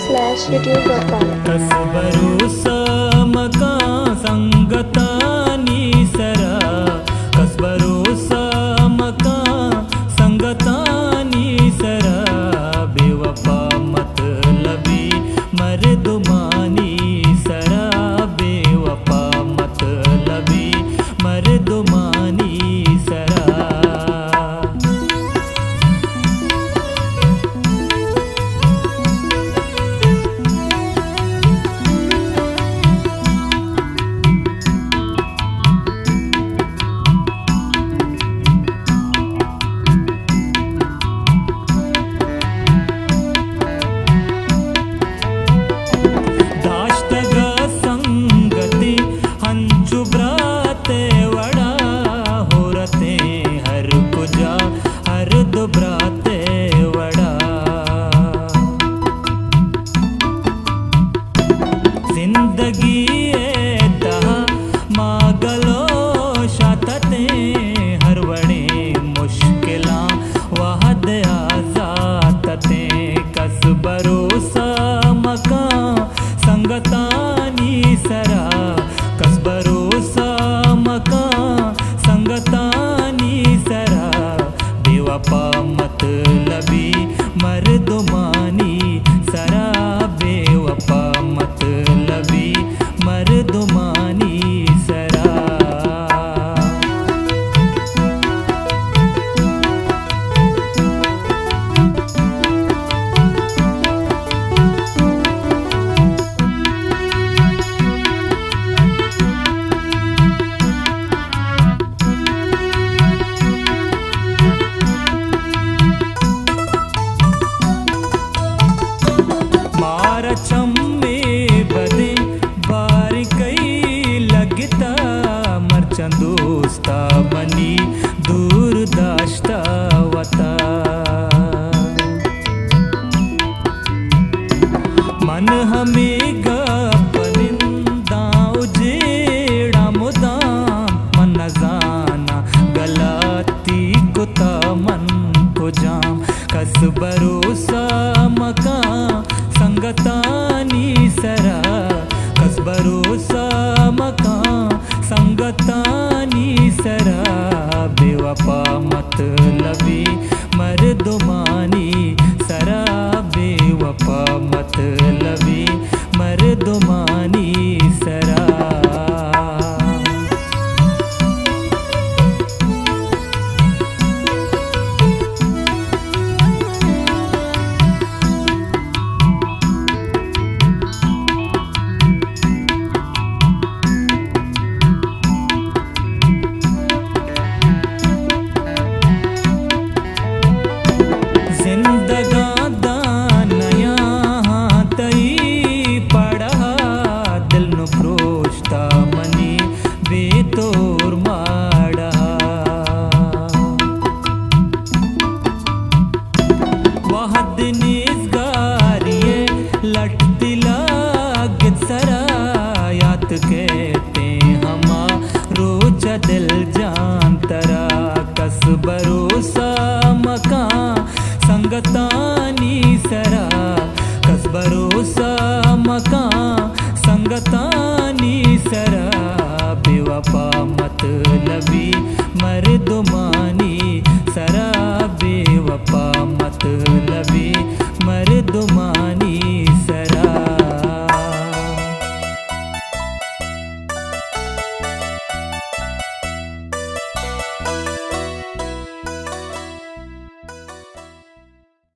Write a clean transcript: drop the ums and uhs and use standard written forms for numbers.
www.youtube.com/YouTube profile. कसबरोसा मका संगतानी सरा कसबरोसा मका संगतानी सरा बेवफा मतलबी मर्दुमानी सरा बेवफा मतलबी मर्दुमानी सरा जिंदगी तहा मागलो शातते हर बड़े मुश्किलां वहद आजातते कस भरोसा मका संगतानी सरा कस भरोसा मका संगतानी सरा बेवफा मतलबी मर्दुमानी सरा बेवफा मतलबी मर्दुमानी सरा चम्मे बदे बारी कई लगता मरचन दोस्ता बनी दूर दाश्ता वता मन हमें गपनिंदा उजेड़ा मुदाम मन जाना गलाती कुता मन को जाम कस भरोसा मका संगतानी सरा कस भरोसा मका संगतानी सरा बेवफा मतलबी मर्दुमानी सरा बेवफा मतलबी मर्दुमानी सरा कहते हमा रोज दिल जान तरा कस भरोसा मका संगतानी सरा कस भरोसा मका संगतानी सरा बेवफा मतलबी मर्दुमानी सरा